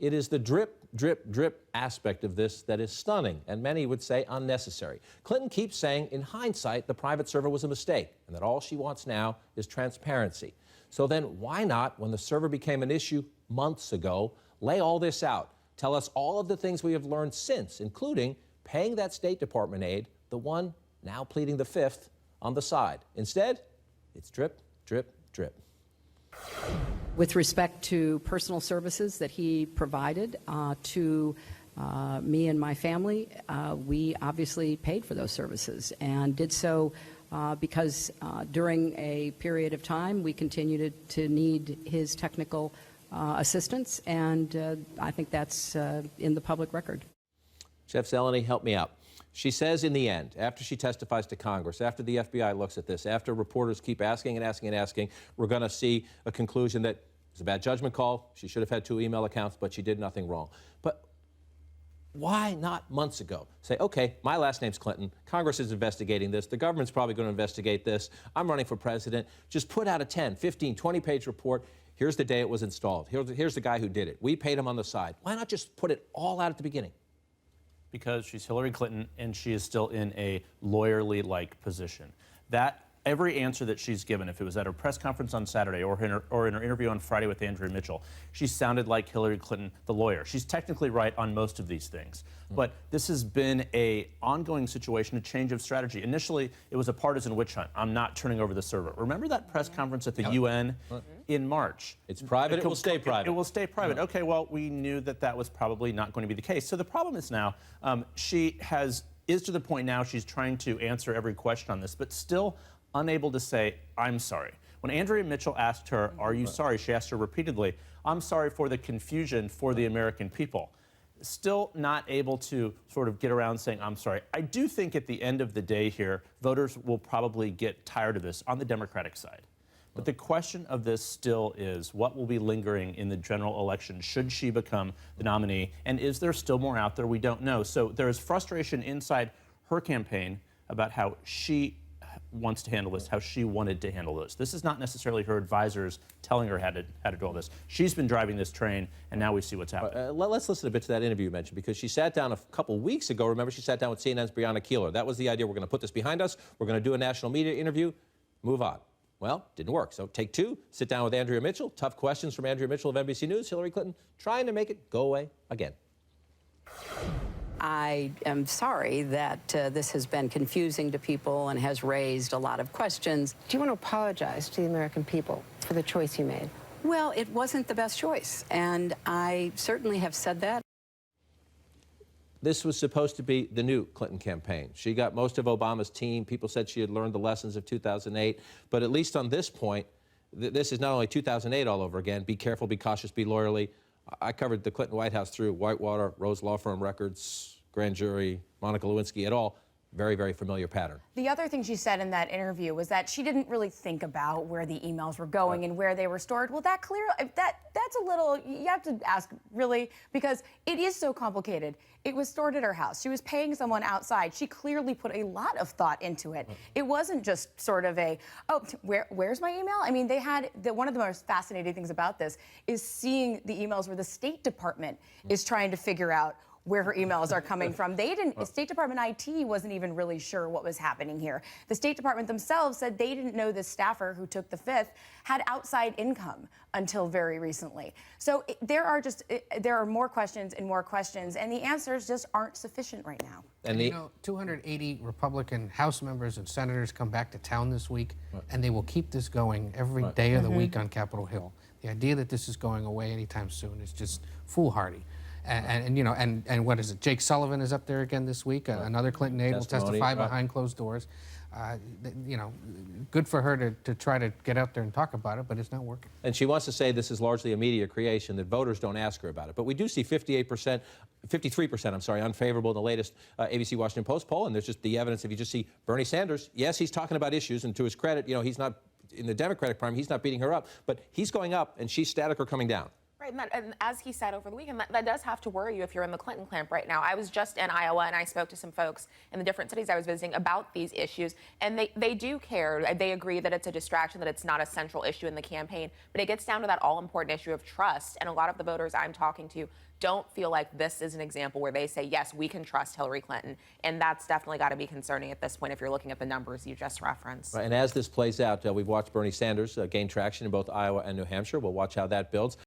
It is the drip, drip, drip aspect of this that is stunning, and many would say unnecessary. Clinton keeps saying, in hindsight, the private server was a mistake, and that all she wants now is transparency. So then why not, when the server became an issue months ago, lay all this out? Tell us all of the things we have learned since, including paying that State Department aide, the one now pleading the fifth, on the side. Instead, it's drip, drip, drip. With respect to personal services that he provided to me and my family, we obviously paid for those services and did so because during a period of time we continued to need his technical assistance, and I think that's in the public record. Jeff Zeleny, help me out. She says in the end, after she testifies to Congress, after the FBI looks at this, after reporters keep asking and asking and asking, we're going to see a conclusion that it's a bad judgment call. She should have had 2 email accounts, but she did nothing wrong. But why not months ago say, okay, my last name's Clinton. Congress is investigating this. The government's probably going to investigate this. I'm running for president. Just put out a 10, 15, 20-page report. Here's the day it was installed. Here's the guy who did it. We paid him on the side. Why not just put it all out at the beginning? Because she's Hillary Clinton and she is still in a lawyerly-like position. That every answer that she's given, if it was at her press conference on Saturday or in her interview on Friday with Andrea Mitchell, she sounded like Hillary Clinton, the lawyer. She's technically right on most of these things. But this has been an ongoing situation, a change of strategy. Initially, it was a partisan witch hunt. I'm not turning over the server. Remember that press conference at the UN in March? It's private, it will stay private. It will stay private. Okay, well, we knew that that was probably not going to be the case. So the problem is now, she is to the point now she's trying to answer every question on this, but still unable to say, I'm sorry. When Andrea Mitchell asked her, are you sorry? She asked her repeatedly, I'm sorry for the confusion for the American people. Still not able to sort of get around saying, I'm sorry. I do think at the end of the day here, voters will probably get tired of this on the Democratic side. But the question of this still is, what will be lingering in the general election should she become the nominee? And is there still more out there we don't know? So there is frustration inside her campaign about how she wants to handle this, how she wanted to handle this. This is not necessarily her advisors telling her how to do all this. She's been driving this train, and now we see what's happening. Let's listen a bit to that interview you mentioned, because she sat down a couple weeks ago. Remember, she sat down with CNN's Brianna Keilar. That was the idea. We're going to put this behind us. We're going to do a national media interview. Move on. Well, didn't work. So take 2, sit down with Andrea Mitchell. Tough questions from Andrea Mitchell of NBC News. Hillary Clinton trying to make it go away again. I am sorry that this has been confusing to people and has raised a lot of questions. Do you want to apologize to the American people for the choice you made? Well, it wasn't the best choice, and I certainly have said that. This was supposed to be the new Clinton campaign. She got most of Obama's team. People said she had learned the lessons of 2008. But at least on this point, this is not only 2008 all over again. Be careful, be cautious, be lawyerly. I covered the Clinton White House through Whitewater, Rose Law Firm records, grand jury, Monica Lewinsky et al. Very, very familiar pattern. The other thing she said in that interview was that she didn't really think about where the emails were going and where they were stored. Well, that's a little, you have to ask, really, because it is so complicated. It was stored at her house. She was paying someone outside. She clearly put a lot of thought into it. It wasn't just sort of a, oh, where's my email? I mean, they had, one of the most fascinating things about this is seeing the emails where the State Department is trying to figure out where her emails are coming from. They didn't, State Department IT wasn't even really sure what was happening here. The State Department themselves said they didn't know this staffer who took the fifth had outside income until very recently. So there are more questions and more questions, and the answers just aren't sufficient right now. And you know, 280 Republican House members and senators come back to town this week, and they will keep this going every day of the week on Capitol Hill. The idea that this is going away anytime soon is just foolhardy. And you know, and what is it? Jake Sullivan is up there again this week. Another Clinton aide will testify behind closed doors. You know, good for her to try to get out there and talk about it, but it's not working. And she wants to say this is largely a media creation, that voters don't ask her about it. But we do see 53%, I'm sorry, unfavorable in the latest ABC Washington Post poll. And there's just the evidence. If you just see Bernie Sanders, yes, he's talking about issues, and to his credit, you know, he's not in the Democratic primary, he's not beating her up, but he's going up and she's static or coming down. Right, and as he said over the weekend, that does have to worry you if you're in the Clinton camp right now. I was just in Iowa, and I spoke to some folks in the different cities I was visiting about these issues, and they do care. They agree that it's a distraction, that it's not a central issue in the campaign, but it gets down to that all-important issue of trust, and a lot of the voters I'm talking to don't feel like this is an example where they say, yes, we can trust Hillary Clinton, and that's definitely got to be concerning at this point if you're looking at the numbers you just referenced. Right, and as this plays out, we've watched Bernie Sanders gain traction in both Iowa and New Hampshire. We'll watch how that builds.